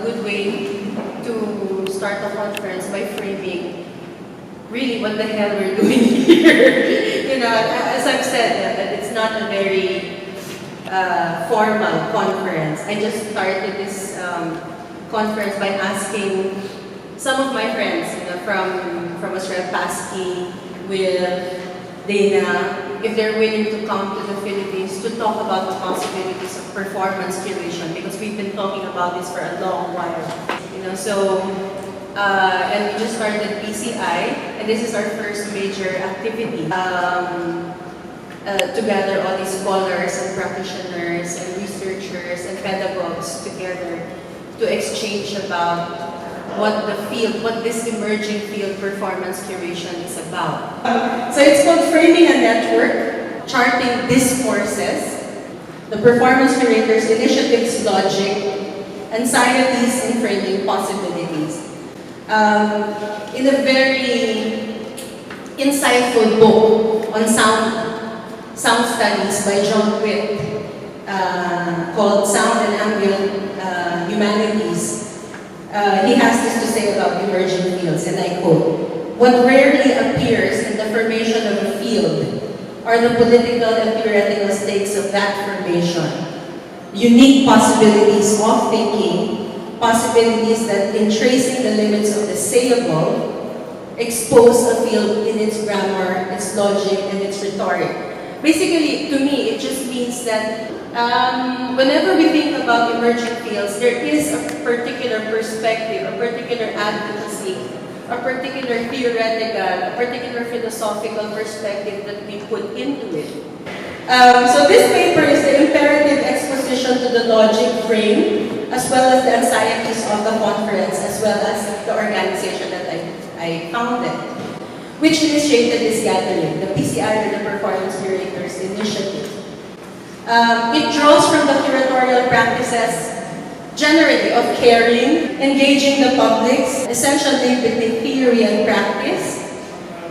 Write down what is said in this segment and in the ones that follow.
good way to start a conference by framing really what the hell we're doing here. You know, as I've said, that it's not a very formal conference. I just started this conference by asking some of my friends, you know, from Australia, Pasky, with Dena, if they're willing to come to the Philippines to talk about the possibilities of performance curation, because we've been talking about this for a long while. You know, so and we just started PCI, and this is our first major activity. To gather all these scholars and practitioners and researchers and pedagogues together to exchange about what the field, what this emerging field performance curation is about. So it's called Framing a Network, Charting Discourses, the Performance Curators Initiative's Logic, Anxieties in Framing Possibilities. In a very insightful book on sound studies by John Witt, called Sound and Ambient Humanities, he has this to say about emerging fields, and I quote, "What rarely appears in the formation of a field are the political and theoretical stakes of that formation. Unique possibilities of thinking, possibilities that in tracing the limits of the sayable, expose a field in its grammar, its logic, and its rhetoric." Basically, to me, it just means that whenever we think about emerging fields, there is a particular perspective, a particular advocacy, a particular theoretical, a particular philosophical perspective that we put into it. So this paper is the imperative exposition to the logic frame, as well as the anxieties of the conference, as well as the organization that I founded, which initiated this gathering, the PCI, or the Performance Curators Initiative. It draws from the curatorial practices, generally of caring, engaging the publics, essentially between theory and practice,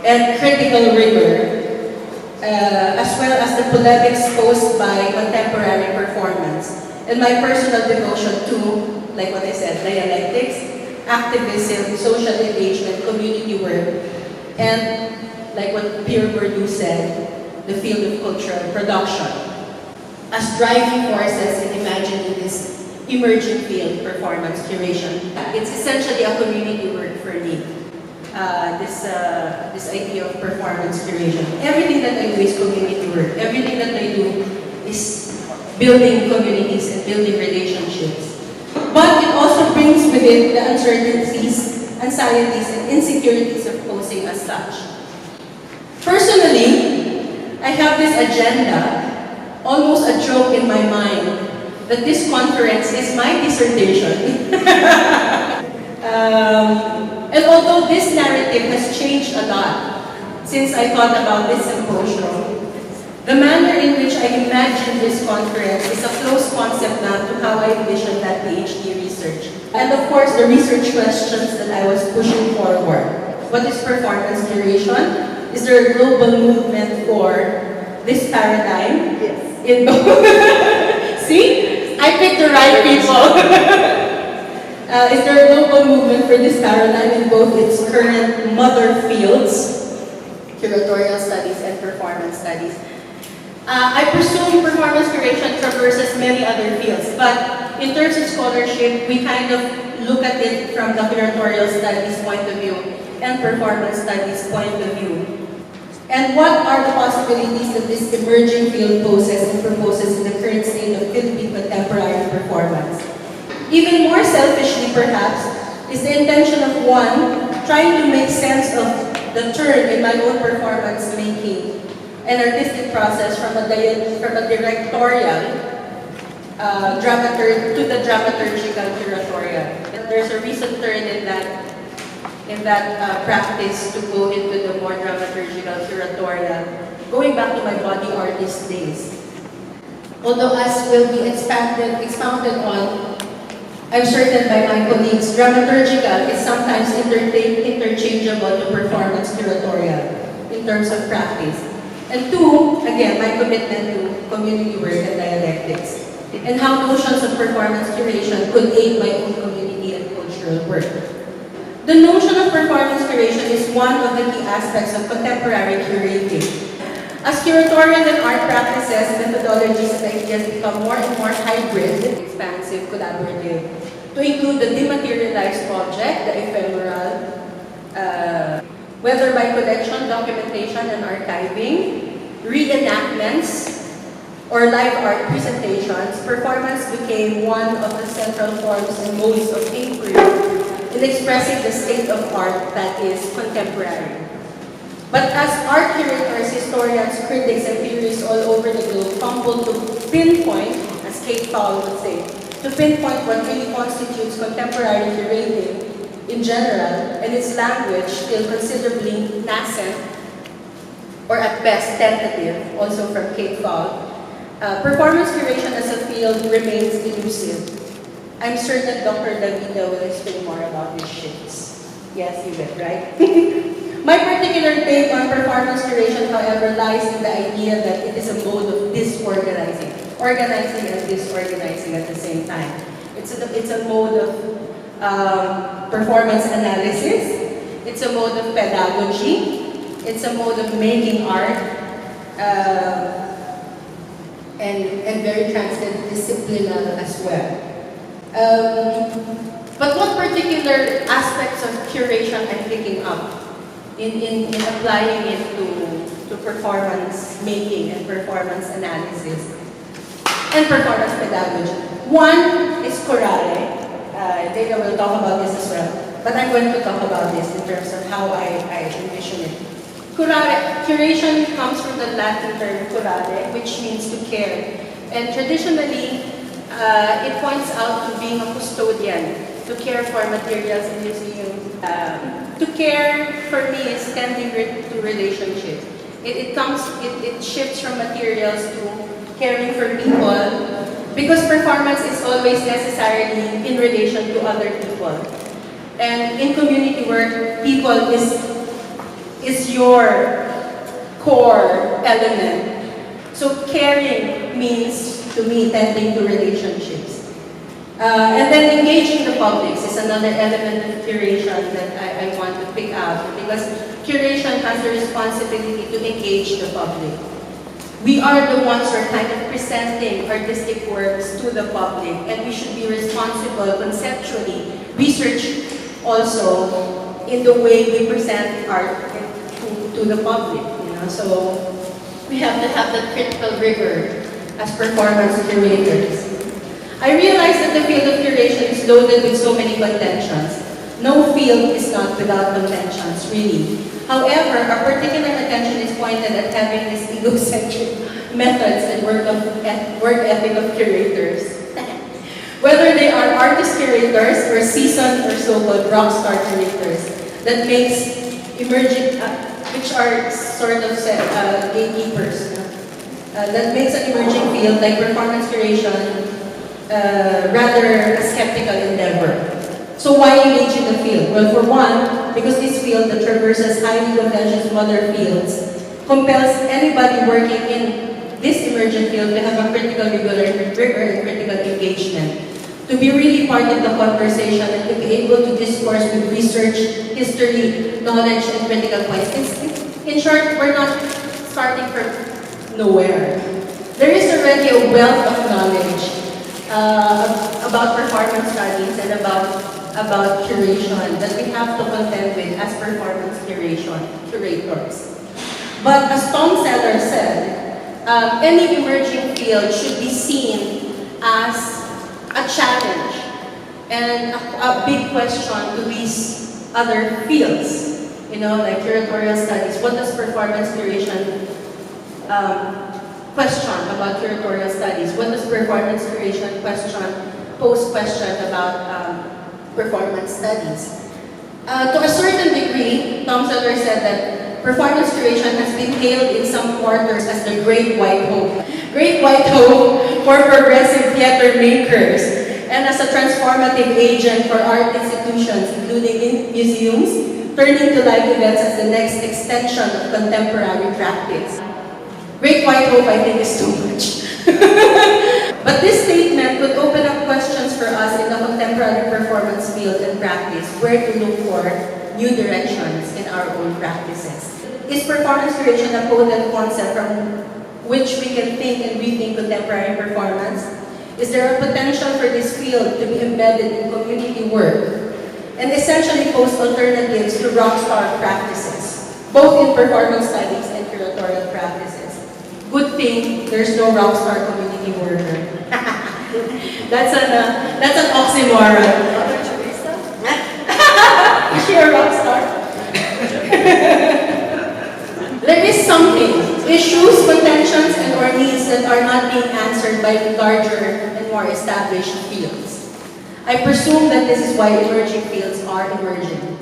and critical rigor, as well as the polemics posed by contemporary performance, and my personal devotion to, like what I said, dialectics, activism, social engagement, community work, and like what Pierre Bourdieu said, the field of cultural production, as driving forces in imagining this emerging field, performance curation. It's essentially a community work for me, this idea of performance curation. Everything that I do is community work. Everything that I do is building communities and building relationships. But it also brings with it the uncertainties, anxieties, and insecurities of posing as such. Personally, I have this agenda, almost a joke in my mind, that this conference is my dissertation. And although this narrative has changed a lot since I thought about this symposium, the manner in which I imagine this conference is a close concept now to how I envision that PhD research. And of course, the research questions that I was pushing forward. What is performance curation? Is there a global movement for this paradigm? Yes. See? I picked the right people. Is there a global movement for this paradigm in both its current mother fields, curatorial studies and performance studies? I presume performance curation traverses many other fields, but in terms of scholarship, we kind of look at it from the curatorial studies point of view and performance studies point of view. And what are the possibilities that this emerging field poses and proposes in the current state of Philippine contemporary performance? Even more selfishly, perhaps, is the intention of one trying to make sense of the turn in my own performance making and artistic process from a directorial to the dramaturgical curatorial. And there's a recent turn in that practice to go into the more dramaturgical curatorial, going back to my body artist days. Although, as will be expounded on, I'm certain by my colleagues, dramaturgical is sometimes interchangeable to performance curatorial in terms of practice. And two, again, my commitment to community work and dialectics. and how notions of performance curation could aid my own community and cultural work. The notion of performance curation is one of the key aspects of contemporary curating. As curatorial and art practices, methodologies, and ideas become more and more hybrid, expansive, collaborative, to include the dematerialized object, the ephemeral, whether by collection, documentation, and archiving, reenactments, or live art presentations, performance became one of the central forms and modes of inquiry in expressing the state of art that is contemporary. But as art curators, historians, critics, and theorists all over the globe fumble to pinpoint, as Kate Powell would say, to pinpoint what really constitutes contemporary curating in general, and its language still considerably nascent, or at best tentative, also from Kate Powell, performance curation as a field remains elusive. I'm certain Dr. Davida will explain more about these shifts. Yes, you will, right? My particular take on performance curation, however, lies in the idea that it is a mode of disorganizing, organizing and disorganizing at the same time. It's a mode of performance analysis. It's a mode of pedagogy. It's a mode of making art, and very transdisciplinary as well. But what particular aspects of curation I'm picking up in applying it to performance making and performance analysis and performance pedagogy? One is curare. Dena will talk about this as well, but I'm going to talk about this in terms of how I envision it. Curation comes from the Latin term curare, which means to care. And traditionally, it points out to being a custodian, to care for materials in museums. To care, for me, is tending to relationships. It shifts from materials to caring for people, because performance is always necessarily in relation to other people. And in community work, people is your core element. So caring means, to me, tending to relationships. And then engaging the public is another element of curation that I want to pick out, because curation has the responsibility to engage the public. We are the ones who are kind of presenting artistic works to the public, and we should be responsible conceptually, research also in the way we present art to the public. So we have to have that critical rigor as performance curators. I realize that the field of curation is loaded with so many contentions. No field is not without contentions, really. However, our particular attention is pointed at having these egocentric methods and work ethic of curators. Whether they are artist curators or seasoned or so-called rock star curators that makes emerging, which are sort of gatekeepers, that makes an emerging field like performance curation rather a skeptical endeavor. So why engage in the field? Well, for one, because this field that traverses highly contentious modern fields compels anybody working in this emergent field to have a critical rigor and critical engagement, to be really part of the conversation and to be able to discourse with research, history, knowledge, and critical points. In short, we're not starting from nowhere. There is already a wealth of knowledge about performance studies and about curation that we have to contend with as performance curators. But as Tom Seller said, any emerging field should be seen as a challenge and a big question to these other fields, like curatorial studies. What does performance curation question about curatorial studies? What does performance curation question about performance studies? To a certain degree, Tom Seller said that performance curation has been hailed in some quarters as the Great White Hope. Great White Hope for progressive theater makers, and as a transformative agent for art institutions, including in museums, turning to live events as the next extension of contemporary practice. Great White Hope, I think, is too much. But this statement would open up questions for us in the contemporary performance field and practice, where to look for new directions in our own practices. Is performance curation a potent concept from which we can think and rethink contemporary performance? Is there a potential for this field to be embedded in community work and essentially pose alternatives to rockstar practices, both in performance studies and curatorial practices? Good thing there's no rockstar community worker. That's an oxymoron. Mother Teresa? Is she a rockstar? There is something, issues, contentions, and or needs that are not being answered by larger and more established fields. I presume that this is why emerging fields are emerging.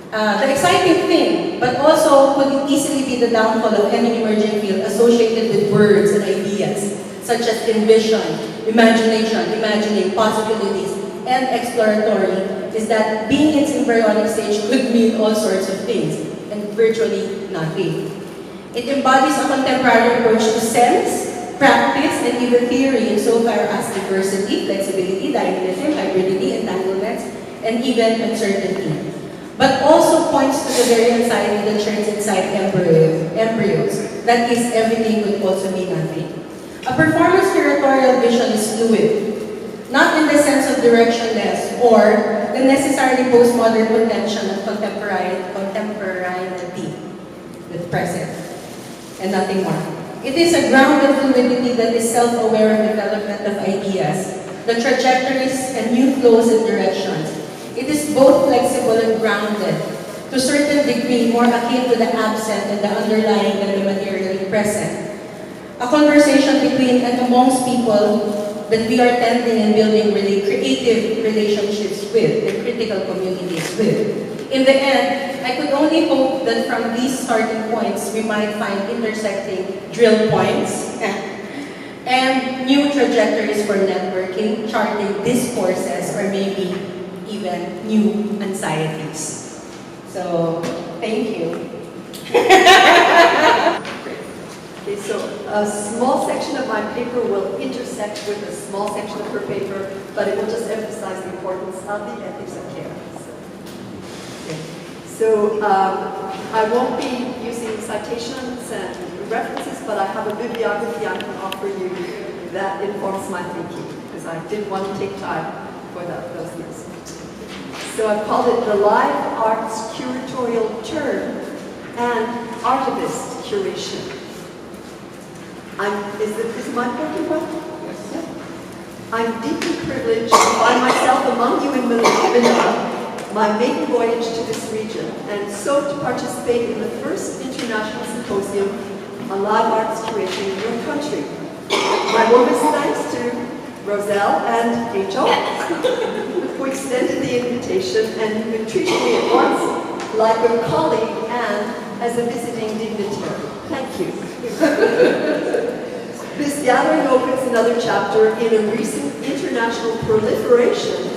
The exciting thing, but also could easily be the downfall of any emerging field associated with words and ideas, such as envision, imagination, imagining, possibilities, and exploratory, is that being in its embryonic stage could mean all sorts of things, and virtually nothing. It embodies a contemporary approach to sense, practice, and even theory insofar as diversity, flexibility, dynamism, hybridity, entanglements, and even uncertainty. But also points to the very anxiety that churns inside embryos. That is, everything could also be nothing. A performance curatorial vision is fluid, not in the sense of directionless or the necessarily postmodern contention of contemporaneity with present, and nothing more. It is a grounded fluidity that is self-aware of development of ideas, the trajectories and new flows and directions. It is both flexible and grounded, to a certain degree more akin to the absent and the underlying than the materially present. A conversation between and amongst people that we are tending and building really creative relationships with and critical communities with. In the end, I could only hope that from these starting points, we might find intersecting drill points and new trajectories for networking, charting discourses, or maybe even new anxieties. So, thank you. Okay, so a small section of my paper will intersect with a small section of her paper, but it will just emphasize the importance of the ethics of care. So I won't be using citations and references, but I have a bibliography I can offer you that informs my thinking, because I did want to take time for those things. So I've called it the Live Arts Curatorial Turn and Artivist Curation. Is my working well? Yes. I'm deeply privileged to find myself among you in Manila, my maiden voyage to this region, and so to participate in the first International Symposium on Live Arts Curation in your country. My warmest thanks to Roselle and H.O. who extended the invitation and who treated me at once like a colleague and as a visiting dignitary. Thank you. This gathering opens another chapter in a recent international proliferation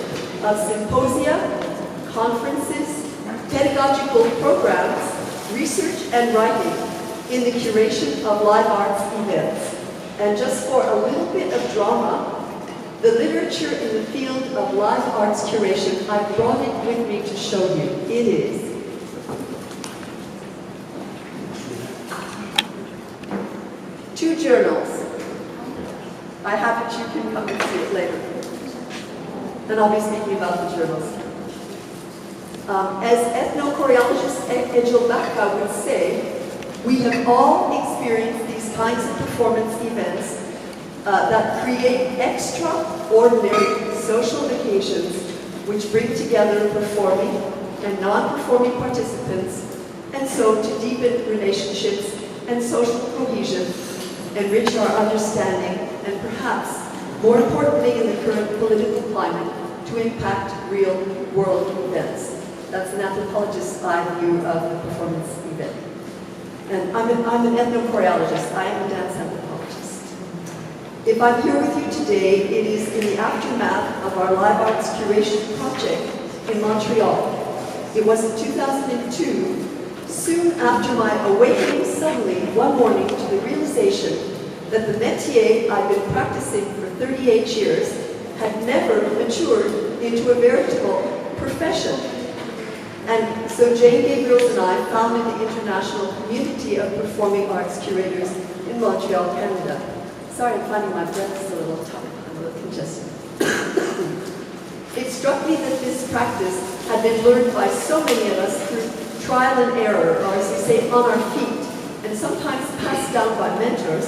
of symposia, conferences, pedagogical programs, research and writing in the curation of live arts events. And just for a little bit of drama, the literature in the field of live arts curation, I brought it with me to show you. It is two journals. I have it, you can come and see it later. And I'll be speaking about the journals. As ethnochoreologist Ejil Baka would say, we have all experienced these kinds of performance events that create extraordinary social occasions which bring together performing and non-performing participants, and so to deepen relationships and social cohesion, enrich our understanding, and perhaps, more importantly in the current political climate, to impact real world events. That's an anthropologist's eye view of the performance event. And I'm an ethnochoreologist. I am a dance anthropologist. If I'm here with you today, it is in the aftermath of our Live Arts Curation project in Montreal. It was in 2002, soon after my awakening suddenly one morning to the realization that the métier I've been practicing for 38 years had never matured into a veritable profession. And so Jane Gabriels and I founded the International Community of Performing Arts Curators in Montreal, Canada. Sorry, I'm finding my breath is a little tough. I'm a little congested. It struck me that this practice had been learned by so many of us through trial and error, or as we say, on our feet, and sometimes passed down by mentors,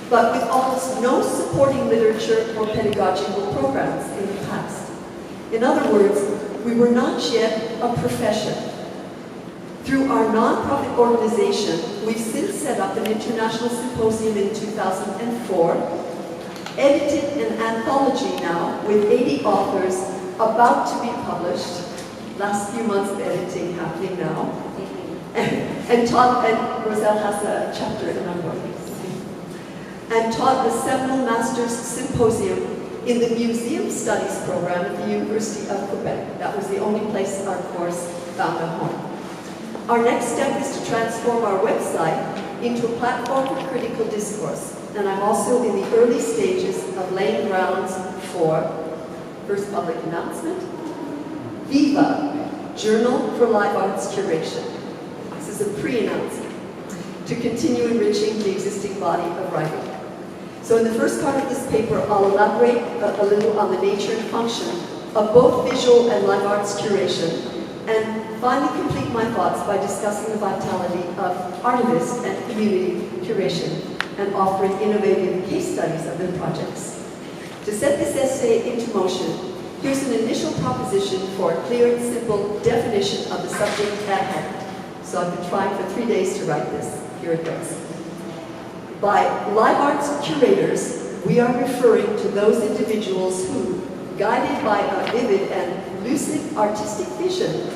but with almost no supporting literature or pedagogical programs in the past. In other words, we were not yet a profession. Through our nonprofit organization, we've since set up an international symposium in 2004, edited an anthology now with 80 authors about to be published. Last few months of editing happening now. And Roselle has a chapter in our book. And taught the seminal Master's Symposium in the Museum Studies program at the University of Quebec. That was the only place our course found a home. Our next step is to transform our website into a platform for critical discourse. And I'm also in the early stages of laying grounds for, first public announcement, Viva, Journal for Live Arts Curation. This is a pre-announcement to continue enriching the existing body of writing. So in the first part of this paper, I'll elaborate a little on the nature and function of both visual and live arts curation, and finally complete my thoughts by discussing the vitality of artist and community curation and offering innovative case studies of their projects. To set this essay into motion, here's an initial proposition for a clear and simple definition of the subject at hand. So I've been trying for 3 days to write this. Here it goes. By live arts curators, we are referring to those individuals who, guided by a vivid and lucid artistic vision,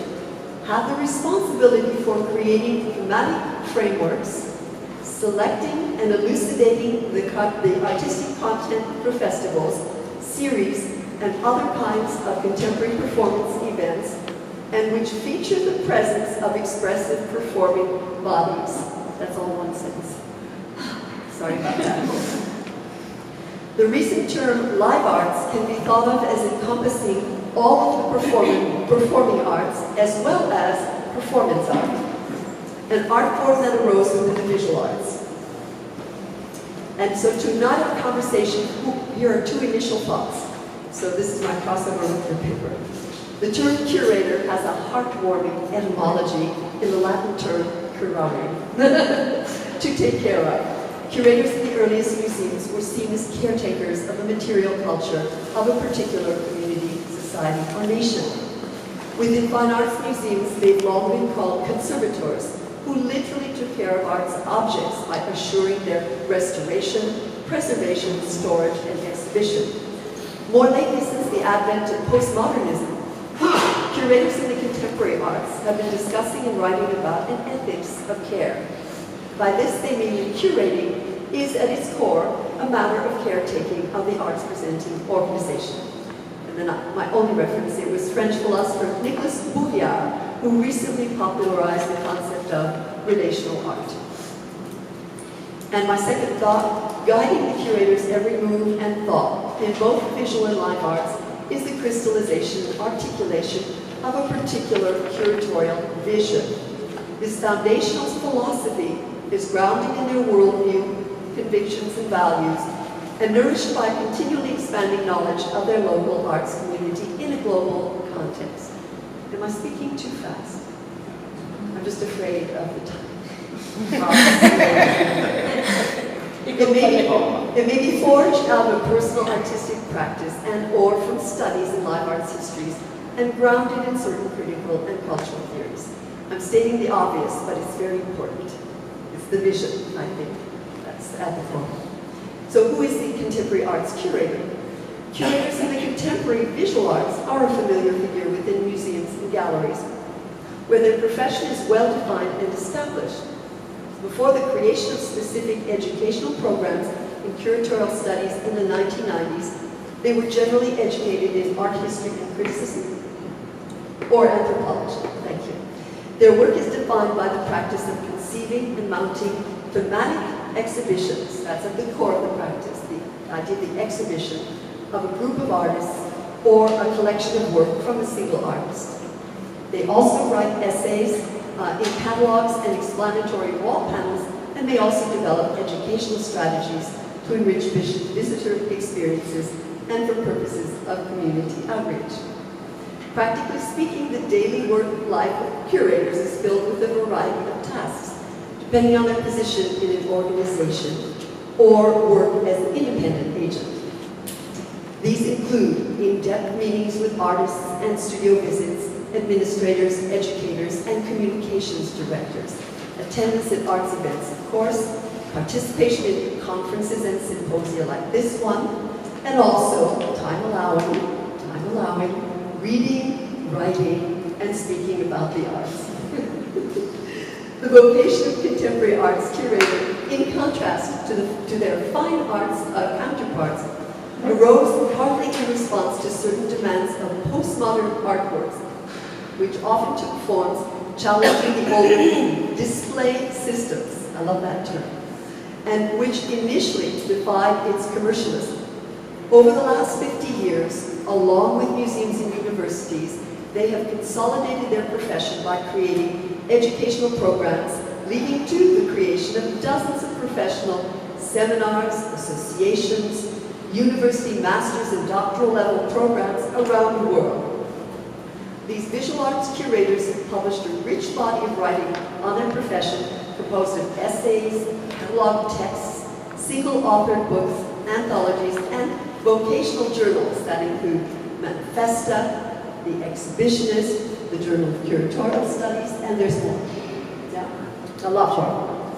have the responsibility for creating thematic frameworks, selecting and elucidating the artistic content for festivals, series, and other kinds of contemporary performance events, and which feature the presence of expressive performing bodies. That's all one sentence. Sorry about that. The recent term live arts can be thought of as encompassing all of the performing arts as well as performance art, an art form that arose within the visual arts. And so to ignite our conversation, here are two initial thoughts. So this is my crossover with your paper. The term curator has a heartwarming etymology in the Latin term curare, to take care of. Curators in the earliest museums were seen as caretakers of the material culture of a particular community, society, or nation. Within fine arts museums, they've long been called conservators, who literally took care of art's objects by assuring their restoration, preservation, storage, and exhibition. More lately, since the advent of postmodernism, curators in the contemporary arts have been discussing and writing about an ethics of care. By this, they mean that curating is at its core a matter of caretaking of the arts presenting organization. And then my only reference here was French philosopher Nicolas Bulwagan, who recently popularized the concept of relational art. And my second thought, guiding the curator's every move and thought in both visual and live arts is the crystallization and articulation of a particular curatorial vision. This foundational philosophy is grounded in their worldview, convictions, and values, and nourished by continually expanding knowledge of their local arts community in a global context. Am I speaking too fast? I'm just afraid of the time. It may be forged out of a personal artistic practice and or from studies in live arts histories and grounded in certain critical and cultural theories. I'm stating the obvious, but it's very important. It's the vision, I think, that's at the core. So who is the contemporary arts curator? Curators in the contemporary visual arts are a familiar figure within museums and galleries, where their profession is well-defined and established. Before the creation of specific educational programs in curatorial studies in the 1990s, they were generally educated in art history and criticism, or anthropology, thank you. Their work is defined by the practice of conceiving and mounting thematic exhibitions. That's at the core of the practice, the idea of the exhibition of a group of artists or a collection of work from a single artist. They also write essays in catalogs and explanatory wall panels, and they also develop educational strategies to enrich visitor experiences and for purposes of community outreach. Practically speaking, the daily work life of curators is filled with a variety of tasks, depending on their position in an organization or work as an independent agent. These include in-depth meetings with artists and studio visits, administrators, educators, and communications directors, attendance at arts events, of course, participation in conferences and symposia like this one, and also, time allowing, reading, writing, and speaking about the arts. The vocation of contemporary arts curator, in contrast to their fine arts counterparts, arose partly in response to certain demands of postmodern artworks, which often took forms challenging the old display systems, I love that term, and which initially defied its commercialism. Over the last 50 years, along with museums and universities, they have consolidated their profession by creating educational programs, leading to the creation of dozens of professional seminars, associations, university master's and doctoral level programs around the world. These visual arts curators have published a rich body of writing on their profession, composed of essays, catalog texts, single-authored books, anthologies, and vocational journals that include Manifesta, The Exhibitionist, the Journal of Curatorial Studies, and there's more. Yeah, a lot more.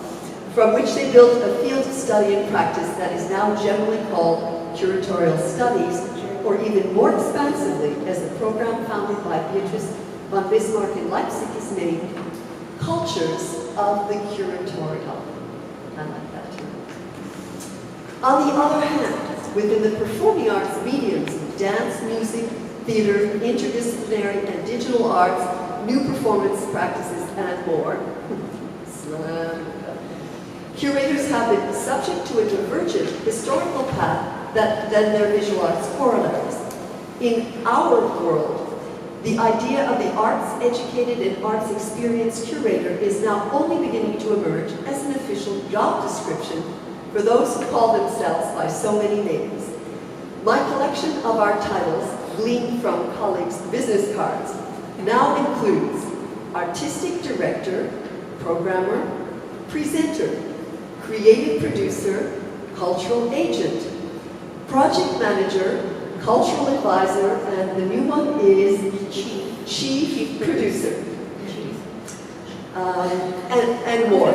From which they built a field of study and practice that is now generally called Curatorial Studies, or even more expansively, as the program founded by Beatrice von Bismarck in Leipzig is named, Cultures of the Curatorial. I like that term. On the other hand, within the performing arts mediums of dance, music, theater, interdisciplinary and digital arts, new performance practices, and more, curators have been subject to a divergent historical path than their visual arts corollaries. In our world, the idea of the arts-educated and arts-experienced curator is now only beginning to emerge as an official job description for those who call themselves by so many names. My collection of our titles, gleaned from colleagues' business cards, now includes artistic director, programmer, presenter, creative producer, cultural agent, project manager, cultural advisor, and the new one is chief producer. And more.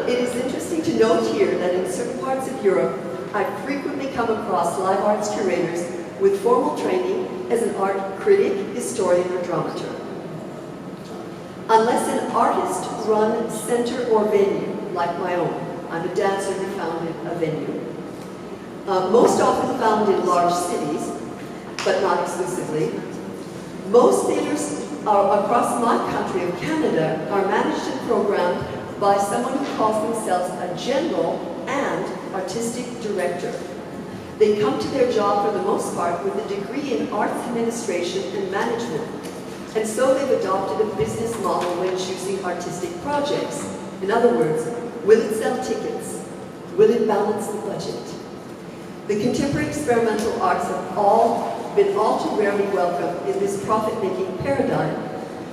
It is interesting to note here that in certain parts of Europe, I frequently come across live arts curators with formal training as an art critic, historian, or dramaturg. Unless an artist-run center or venue, like my own, I'm a dancer who founded a venue, most often found in large cities, but not exclusively. Most theaters across my country of Canada are managed and programmed by someone who calls themselves a general and artistic director. They come to their job for the most part with a degree in arts administration and management, and so they've adopted a business model when choosing artistic projects. In other words, will it sell tickets? Will it balance the budget? The contemporary experimental arts have been all too rarely welcome in this profit-making paradigm,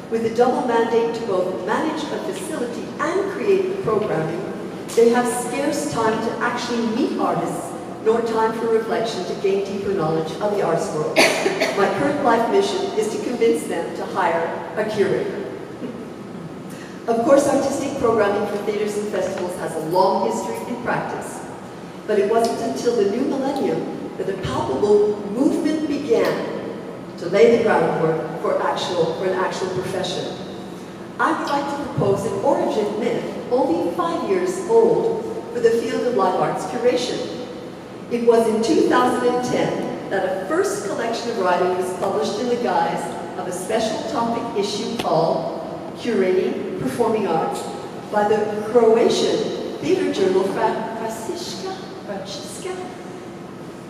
with a double mandate to both manage a facility and create the programming. They have scarce time to actually meet artists, nor time for reflection to gain deeper knowledge of the arts world. My current life mission is to convince them to hire a curator. Of course, artistic programming for theaters and festivals has a long history in practice, but it wasn't until the new millennium that a palpable movement began to lay the groundwork for an actual profession. I would like to propose an origin myth only 5 years old for the field of live arts curation. It was in 2010 that a first collection of writing was published in the guise of a special topic issue called Curating Performing Arts by the Croatian theater journal Franciska.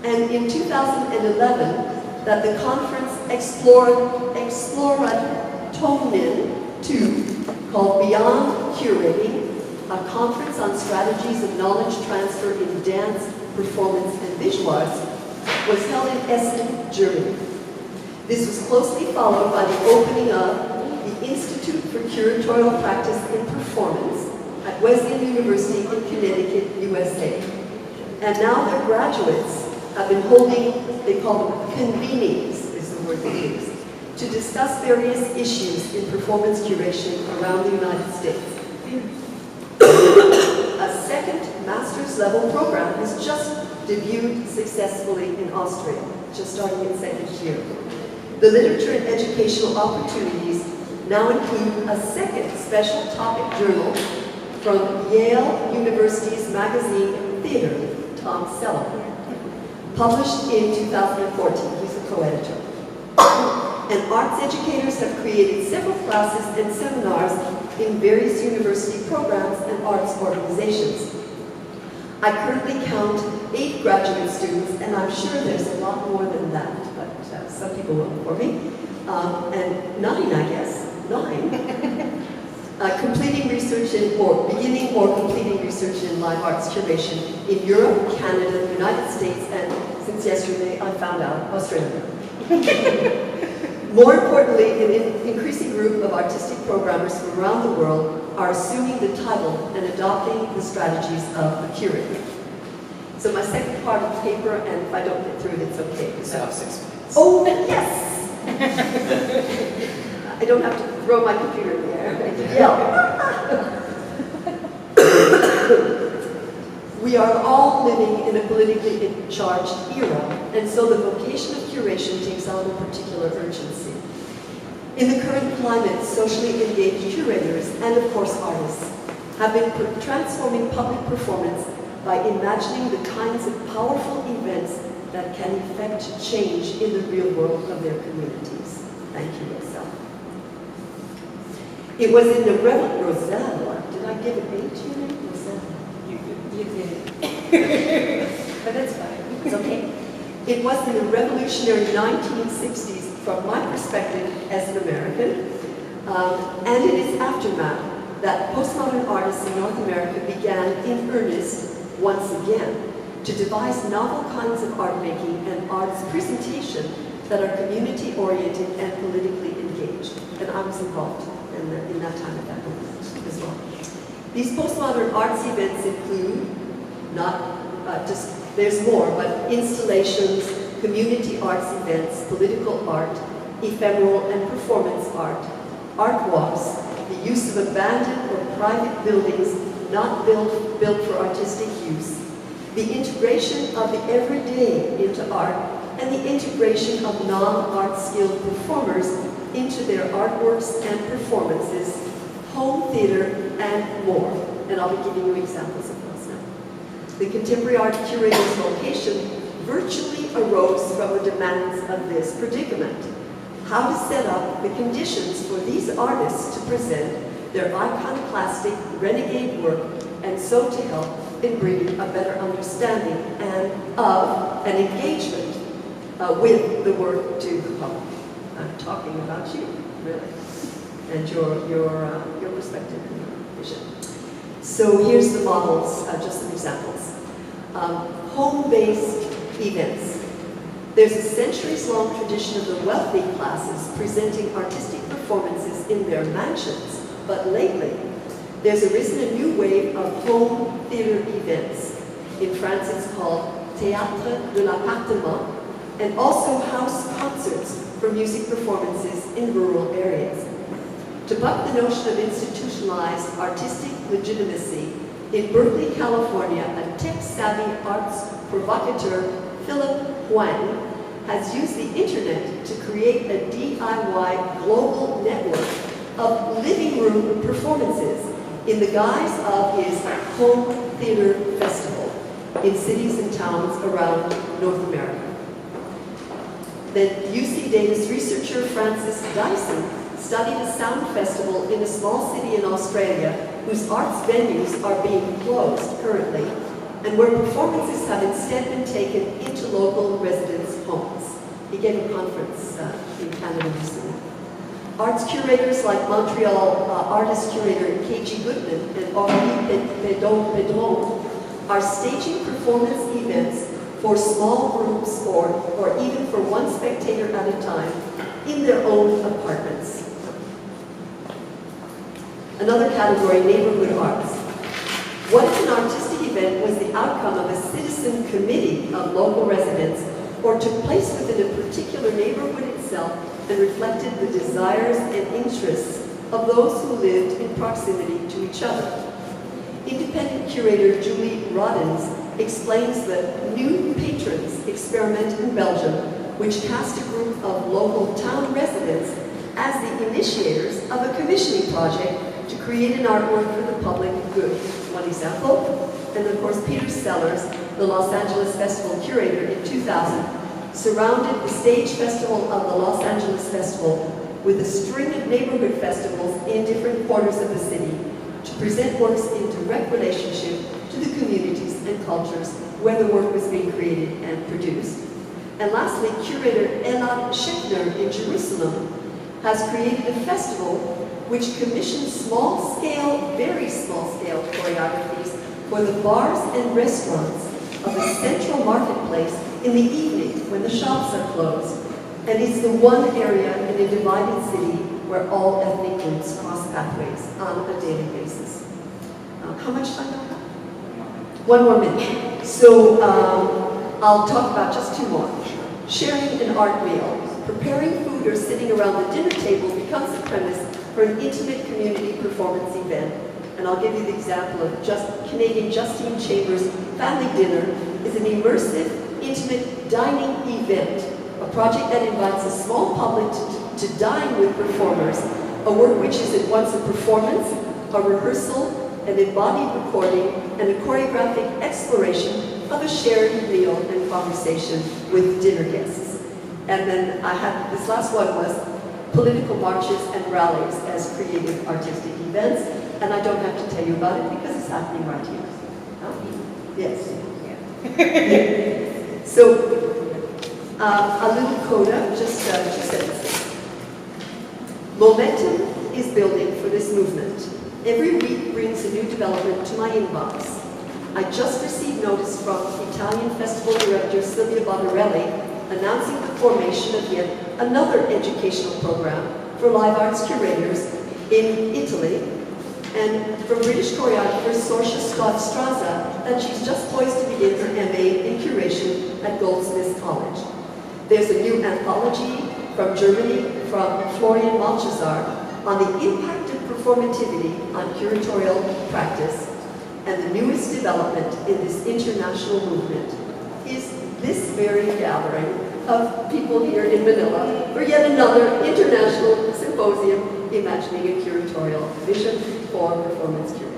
And in 2011, that the conference Exploratonin 2, called Beyond Curating, a conference on strategies of knowledge transfer in dance, performance, and visual arts, was held in Essen, Germany. This was closely followed by the opening of the Institute for Curatorial Practice in Performance at Wesleyan University in Connecticut, USA. And now their graduates have been holding, they call them convenings, is the word they use, to discuss various issues in performance curation around the United States. A second master's level program has just debuted successfully in Austria, just starting its second year. The literature and educational opportunities now include a second special topic journal from Yale University's magazine Theater, Tom Selleck, published in 2014. He's a co-editor. And arts educators have created several classes and seminars in various university programs and arts organizations. I currently count 8 graduate students, and I'm sure there's a lot more than that, but some people will for me. And 9, I guess, 9. Completing research in, or beginning or completing research in live arts curation in Europe, Canada, the United States, and since yesterday I found out, Australia. More importantly, an increasing group of artistic programmers from around the world are assuming the title and adopting the strategies of a curator. So my second part of the paper, and if I don't get through it, it's okay. So 6 minutes. Oh, yes! I don't have to throw my computer in the air. I can yell. We are all living in a politically charged era, and so the vocation of curation takes on a particular urgency. In the current climate, socially engaged curators, and of course artists, have been transforming public performance by imagining the kinds of powerful events that can effect change in the real world of their communities. Thank you, Roselle. It was in the Roselle. Did I give it 8 to you? Roselle. You did. But that's fine. It's okay. It was in the revolutionary 1960s, from my perspective as an American, and in its aftermath, that postmodern artists in North America began in earnest, once again, to devise novel kinds of art making and arts presentation that are community-oriented and politically engaged. And I was involved in that time at that moment as well. These postmodern arts events include, not just, there's more, but installations, community arts events, political art, ephemeral and performance art, art walks, the use of abandoned or private buildings not built for artistic use, the integration of the everyday into art, and the integration of non-art skilled performers into their artworks and performances, home theater, and more. And I'll be giving you examples of those now. The contemporary art curator's vocation virtually arose from the demands of this predicament: how to set up the conditions for these artists to present their iconoclastic renegade work, and so to help in bringing a better understanding of and engagement with the work to the public. I'm talking about you, really, and your perspective and your vision. So here's the models, just some examples. Home-based events. There's a centuries-long tradition of the wealthy classes presenting artistic performances in their mansions, but lately, there's arisen a new wave of home theater events. In France, it's called Théâtre de l'appartement, and also house concerts for music performances in rural areas. To buck the notion of institutionalized artistic legitimacy, in Berkeley, California, a tech-savvy arts provocateur, Philip Huang, has used the internet to create a DIY global network of living room performances in the guise of his home theater festival in cities and towns around North America. Then UC Davis researcher Francis Dyson studied a sound festival in a small city in Australia whose arts venues are being closed currently, and where performances have instead been taken into local residents' homes. He gave a conference in Canada recently. Arts curators like Montreal artist curator K.G. Goodman and Henri Bedron are staging performance events for small groups or even for one spectator at a time in their own apartments. Another category, neighborhood arts. What if an artistic event was the outcome of a citizen committee of local residents or took place within a particular neighborhood itself and reflected the desires and interests of those who lived in proximity to each other? Independent curator Julie Roddens explains that new patrons experiment in Belgium, which cast a group of local town residents as the initiators of a commissioning project to create an artwork for the public good. One example, and of course Peter Sellers, the Los Angeles Festival curator in 2000, surrounded the stage festival of the Los Angeles Festival with a string of neighborhood festivals in different quarters of the city to present works in direct relationship to the communities and cultures where the work was being created and produced. And lastly, curator Elad Schechner in Jerusalem has created a festival which commissions small-scale, very small-scale choreographies for the bars and restaurants of the central marketplace in the evening when the shops are closed. And it's the one area in a divided city where all ethnic groups cross pathways on a daily basis. How much time do I have? 1 more minute. So I'll talk about just 2 more. Sharing an art meal. Preparing food or sitting around the dinner table becomes the premise for an intimate community performance event. And I'll give you the example of Canadian Justine Chambers' Family Dinner is an immersive, intimate dining event, a project that invites a small public to dine with performers, a work which is at once a performance, a rehearsal, an embodied recording, and a choreographic exploration of a shared meal and conversation with dinner guests. And then I had, this last one was political marches and rallies as creative artistic events, and I don't have to tell you about it because it's happening right here. Huh? Yes. Yeah. So, a little coda, just 2 sentences. Momentum is building for this movement. Every week brings a new development to my inbox. I just received notice from Italian festival director Silvia Bonarelli announcing the formation of yet another educational program for live arts curators in Italy, and from British choreographer Sorcia Scott Straza that she's just poised to begin her MA in curation at Goldsmiths College. There's a new anthology from Germany from Florian Malchazar on the impact of performativity on curatorial practice, and the newest development in this international movement is this very gathering of people here in Manila for yet another International Symposium Imagining a Curatorial Vision for Performance Curation.